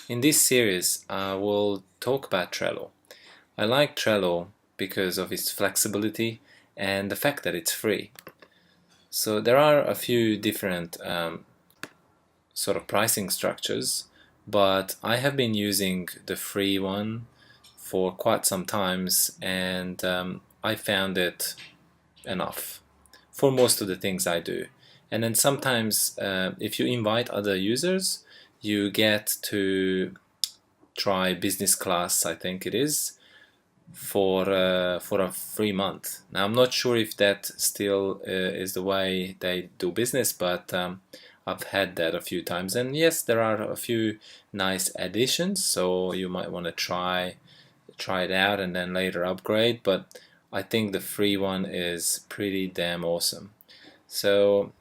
In this series, I will talk about Trello. I like Trello because of its flexibility and the fact that it's free. So there are a few different sort of pricing structures, but I have been using the free one for quite some times, and I found it enough for most of the things I do. And then sometimes if you invite other users, you get to try business class, I think it is, for a free month. Now I'm not sure if that still is the way they do business, but I've had that a few times, and yes, there are a few nice additions, so you might want to try it out and then later upgrade, but I think the free one is pretty damn awesome. So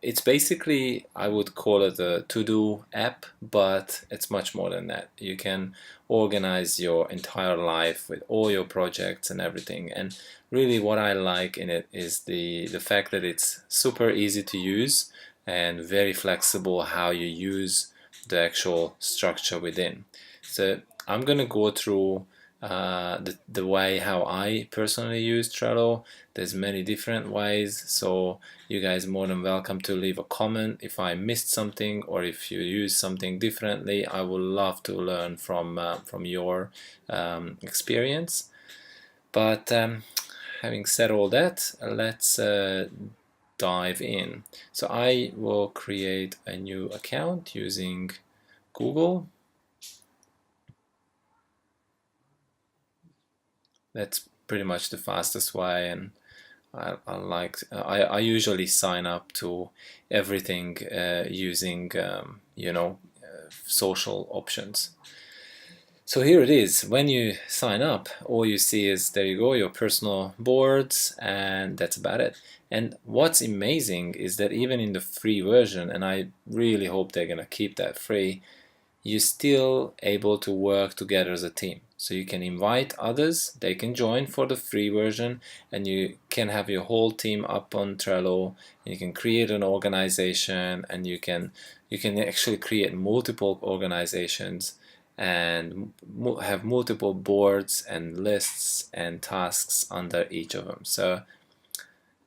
it's basically, I would call it a to-do app, but it's much more than that. You can organize your entire life with all your projects and everything. And really what I like in it is the fact that it's super easy to use and very flexible how you use the actual structure within. So I'm gonna go through the way how I personally use Trello. There's many different ways, so you guys are more than welcome to leave a comment if I missed something or if you use something differently. I would love to learn from your experience. But having said all that, let's dive in. So I will create a new account using Google. That's pretty much the fastest way, and I usually sign up to everything using social options. So here it is. When you sign up, all you see is, there you go, your personal boards, and that's about it. And what's amazing is that even in the free version, and I really hope they're gonna keep that free, you're still able to work together as a team. So you can invite others, they can join for the free version, and you can have your whole team up on Trello, and you can create an organization, and you can actually create multiple organizations and have multiple boards and lists and tasks under each of them. So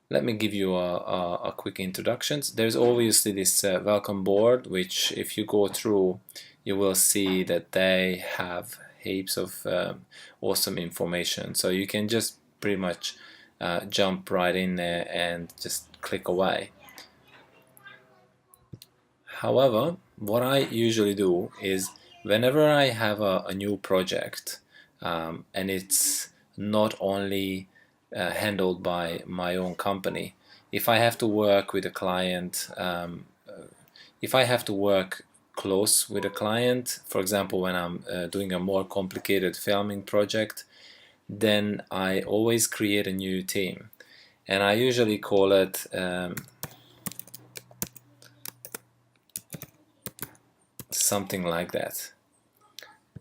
let me give you a quick introduction. There's obviously this welcome board, which if you go through, you will see that they have heaps of awesome information. So you can just pretty much jump right in there and just click away. However, what I usually do is whenever I have a new project and it's not only handled by my own company, if I have to work with a client, if I have to work close with a client, for example, when I'm doing a more complicated filming project, then I always create a new team. And I usually call it something like that,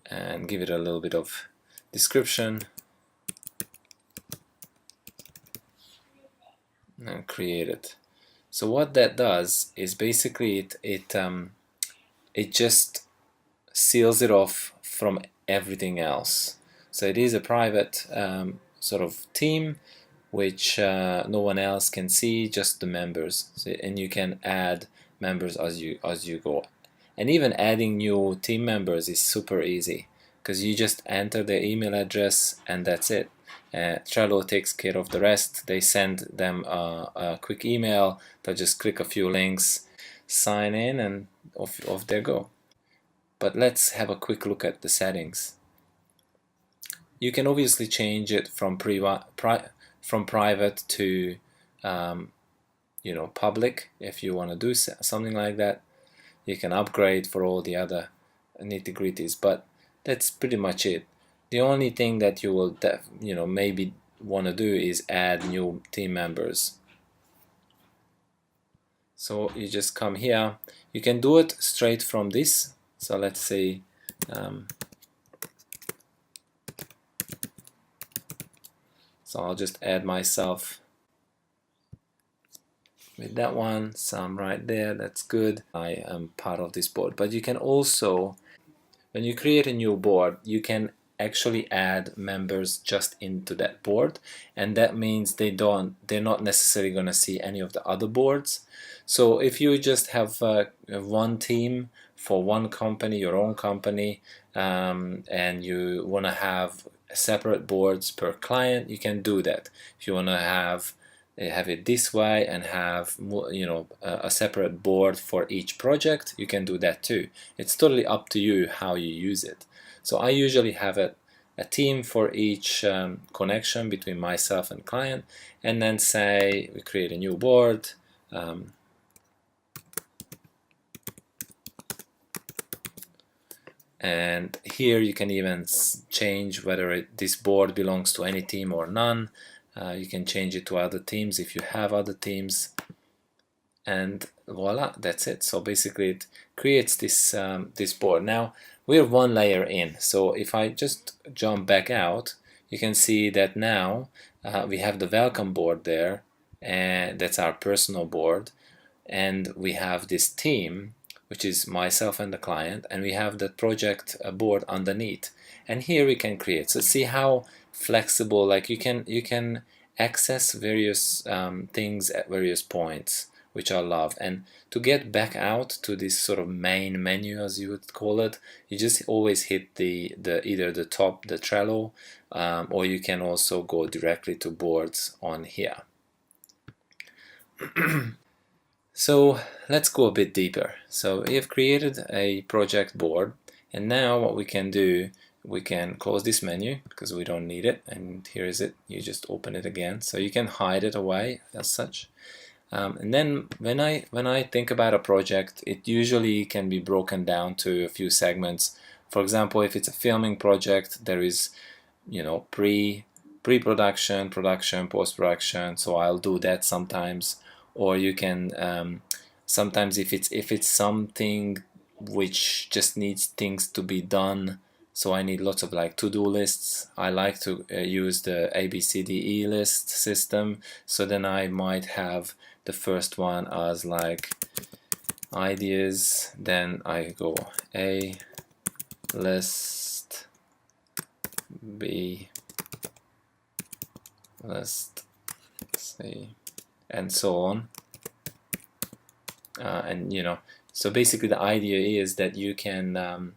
and give it a little bit of description and create it. So what that does is basically it just seals it off from everything else. So it is a private sort of team which no one else can see, just the members. So, and you can add members as you go. And even adding new team members is super easy because you just enter their email address and that's it. Trello takes care of the rest. They send them a quick email. They'll just click a few links, sign in, and off they go. But let's have a quick look at the settings. You can obviously change it from private to public if you want to do something like that. You can upgrade for all the other nitty-gritties, but that's pretty much it. The only thing that you will maybe want to do is add new team members. So you just come here. You can do it straight from this. So let's say so I'll just add myself with that one, so I'm right there, that's good. I am part of this board. But you can also when you create a new board, you can actually add members just into that board, and that means they're not necessarily going to see any of the other boards. So if you just have one team for one company, your own company, and you want to have separate boards per client, you can do that. If you want to have it this way and have a separate board for each project, you can do that too. It's totally up to you how you use it. So I usually have a team for each connection between myself and client, and then say we create a new board. And here you can even change whether this board belongs to any team or none. You can change it to other teams if you have other teams, and voila, that's it. So basically it creates this this board. Now we're one layer in, so if I just jump back out, you can see that now we have the welcome board there, and that's our personal board, and we have this team, which is myself and the client, and we have the project board underneath, and here we can create. So see how flexible, like you can access various things at various points, which I love. And to get back out to this sort of main menu, as you would call it, you just always hit the either the top, the Trello, or you can also go directly to boards on here. So let's go a bit deeper. So we have created a project board, and now what we can do, we can close this menu because we don't need it, and here is it. You just open it again, so you can hide it away as such. And then when I think about a project, it usually can be broken down to a few segments. For example, if it's a filming project, there is pre-production, production, post-production. So I'll do that sometimes. Or you can sometimes if it's something which just needs things to be done, so I need lots of like to-do lists. I like to use the ABCDE list system. So then I might have the first one as like ideas, then I go A list, B list, C, and so on. And so basically the idea is that you can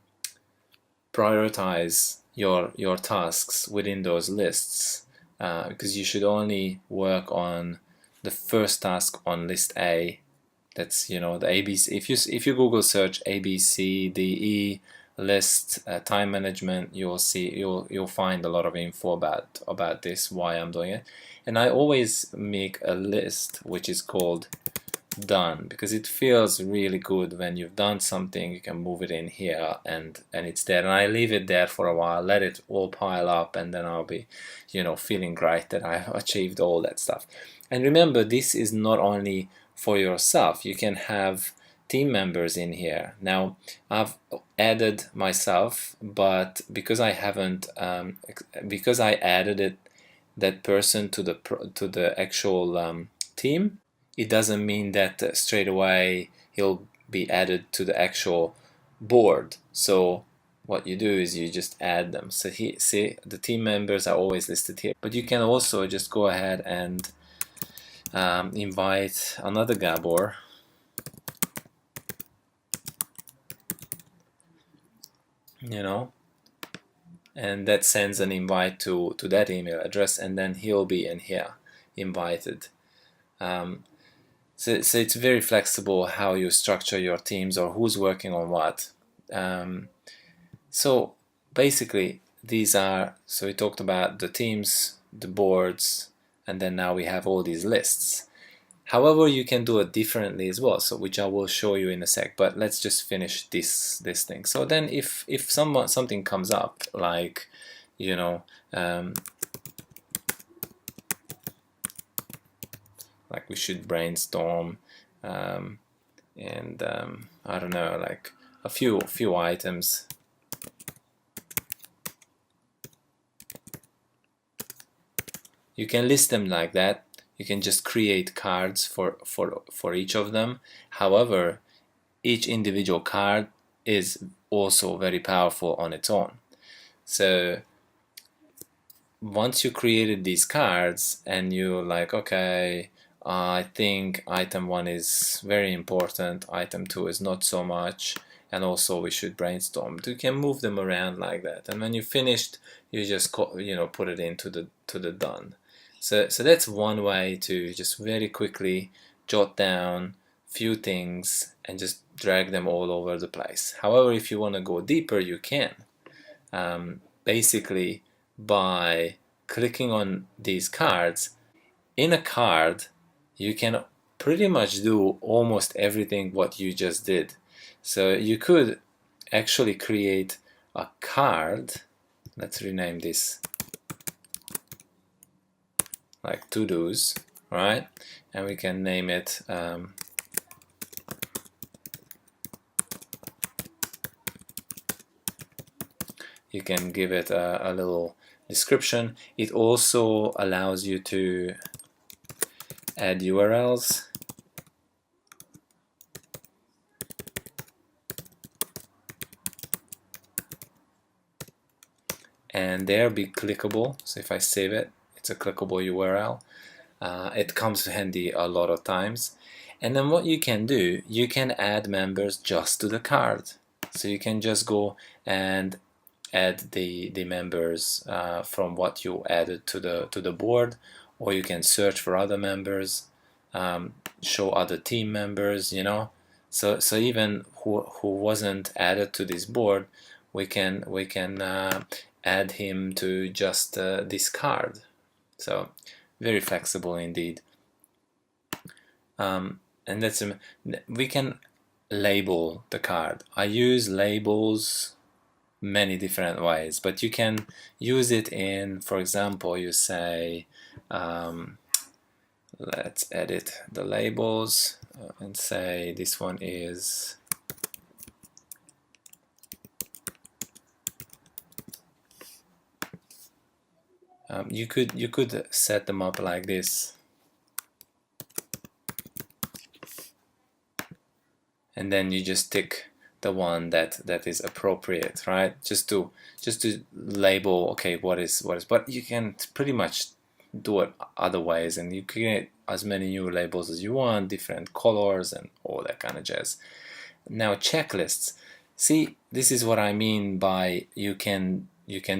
prioritize your tasks within those lists, because you should only work on the first task on list A. That's the ABC. If you Google search ABCDE list time management, you'll find a lot of info about this, why I'm doing it. And I always make a list which is called done, because it feels really good when you've done something. You can move it in here and it's there, and I leave it there for a while, let it all pile up, and then I'll be feeling great that I've achieved all that stuff. And remember, this is not only for yourself. You can have team members in here. Now I've added myself, but because I haven't because I added that person to the actual team, it doesn't mean that straight away he'll be added to the actual board. So what you do is you just add them. So see, the team members are always listed here, but you can also just go ahead and invite another Gabor, and that sends an invite to that email address, and then he'll be in here invited. So it's very flexible how you structure your teams or who's working on what. So basically these are, so we talked about the teams, the boards, and then now we have all these lists. However, you can do it differently as well, so which I will show you in a sec, but let's just finish this thing. So then if something comes up, like like we should brainstorm, and I don't know, like a few items. You can list them like that. You can just create cards for each of them. However, each individual card is also very powerful on its own. So once you created these cards and you're like, okay, I think item 1 is very important, item 2 is not so much, and also we should brainstorm. You can move them around like that, and when you finished, you just put it into the done. So that's one way to just very quickly jot down few things and just drag them all over the place. However, if you want to go deeper, you can. Basically, by clicking on these cards, in a card you can pretty much do almost everything what you just did. So you could actually create a card. Let's rename this like to-dos, right? And we can name it you can give it a little description. It also allows you to add URLs, and they'll be clickable. So if I save it, it's a clickable URL. It comes handy a lot of times. And then what you can do, you can add members just to the card. So you can just go and add the members from what you added to the board, or you can search for other members, show other team members, So even who wasn't added to this board, we can add him to just this card. So very flexible indeed. And that's we can label the card. I use labels many different ways, but you can use it in, for example, you say let's edit the labels and say this one is you could set them up like this, and then you just tick the one that is appropriate, right? Just to label, okay, what is, but you can pretty much do it other ways, and you create as many new labels as you want, different colors and all that kind of jazz. Now checklists, see, this is what I mean by you can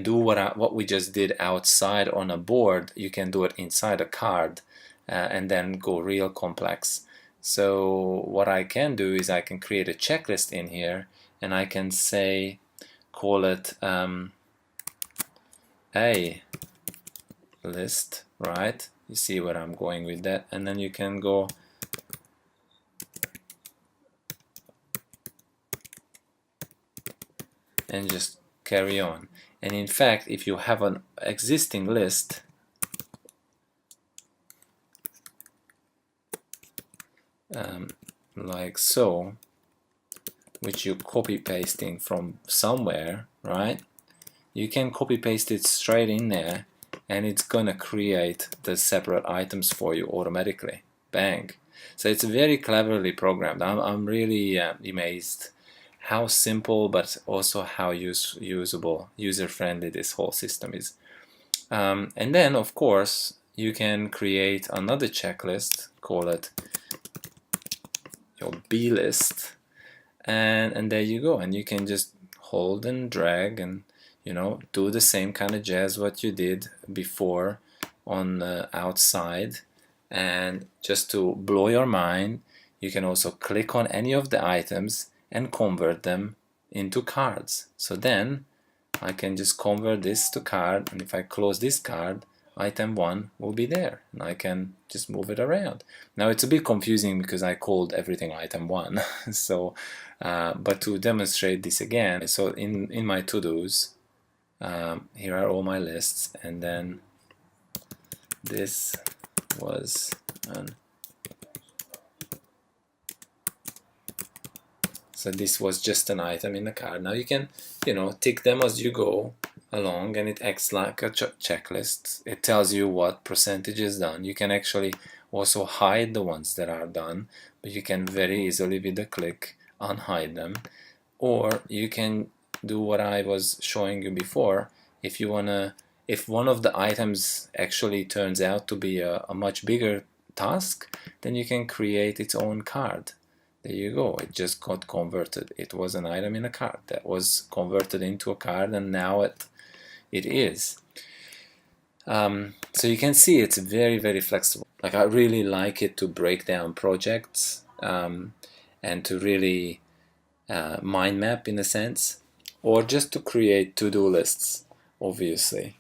do what we just did outside on a board, you can do it inside a card, and then go real complex. So what I can do is I can create a checklist in here, and I can say, call it a list, right? You see where I'm going with that, and then you can go and just carry on. And in fact, if you have an existing list, like so, which you're copy pasting from somewhere, right? You can copy paste it straight in there, and it's gonna create the separate items for you automatically. Bang! So it's very cleverly programmed. I'm really amazed how simple, but also how usable, user-friendly this whole system is. And then, of course, you can create another checklist, call it your B list, and there you go. And you can just hold and drag and do the same kind of jazz what you did before on the outside. And just to blow your mind, you can also click on any of the items and convert them into cards. So then I can just convert this to card, and if I close this card, item 1 will be there, and I can just move it around. Now it's a bit confusing because I called everything item 1. So but to demonstrate this again, so in my to-dos, here are all my lists, and then this was an so this was just an item in the card. Now you can tick them as you go along, and it acts like a checklist. It tells you what percentage is done. You can actually also hide the ones that are done, but you can very easily with a click unhide them. Or you can do what I was showing you before. If one of the items actually turns out to be a much bigger task, then you can create its own card. There you go, it just got converted. It was an item in a card that was converted into a card, and now it is. So you can see it's very, very flexible. Like, I really like it to break down projects and to really mind map in a sense, or just to create to-do lists, obviously.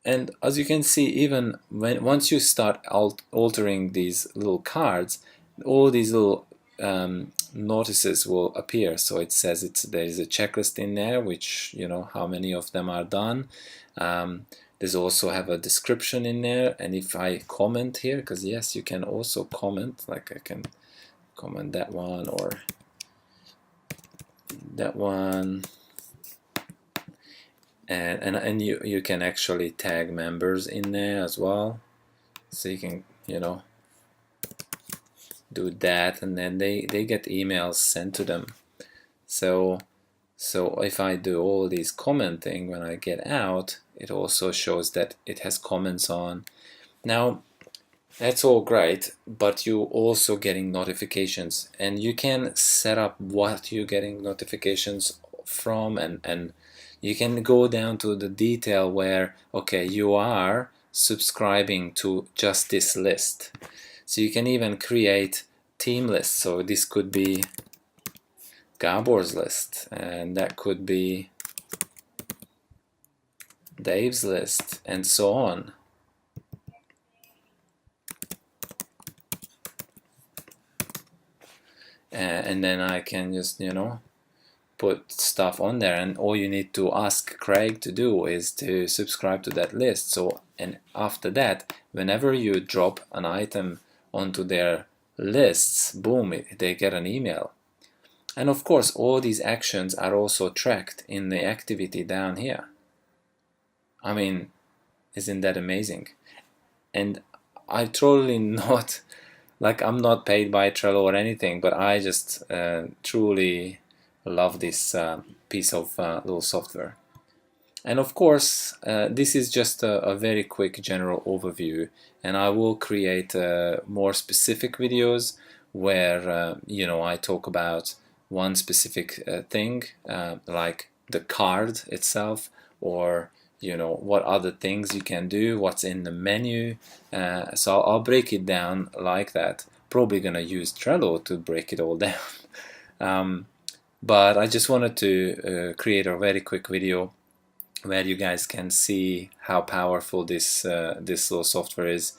And as you can see, even once you start altering these little cards, all these little notices will appear. So it says there is a checklist in there, which, you know, how many of them are done. There's also have a description in there, and if I comment here, because yes, you can also comment, like I can comment that one or that one, and you can actually tag members in there as well, so you can, you know, do that, and then they get emails sent to them. So if I do all these commenting, when I get out, it also shows that it has comments on. Now that's all great, but you're also getting notifications, and you can set up what you're getting notifications from, and you can go down to the detail where, okay, you are subscribing to just this list. So you can even create team lists. So this could be Gabor's list, and that could be Dave's list, and so on. And then I can just, you know, put stuff on there, and all you need to ask Craig to do is to subscribe to that list. So, and after that, whenever you drop an item onto their lists, boom, they get an email. And of course, all these actions are also tracked in the activity down here. I mean, isn't that amazing? And I totally not, like, I'm not paid by Trello or anything, but I just truly love this piece of little software. And of course, this is just a very quick general overview, and I will create more specific videos where you know, I talk about one specific thing, like the card itself, or, you know, what other things you can do, what's in the menu. So I'll break it down like that. Probably gonna use Trello to break it all down. But I just wanted to create a very quick video where you guys can see how powerful this little software is.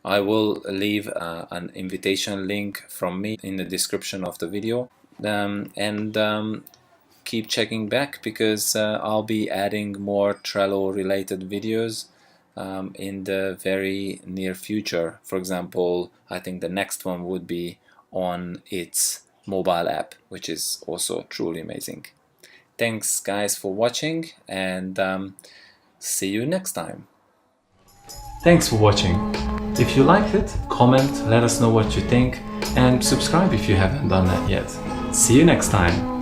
I will leave an invitation link from me in the description of the video, and keep checking back, because I'll be adding more Trello related videos in the very near future. For example, I think the next one would be on its mobile app, which is also truly amazing. Thanks guys for watching, and see you next time. Thanks for watching. If you liked it, comment, let us know what you think, and subscribe if you haven't done that yet. See you next time.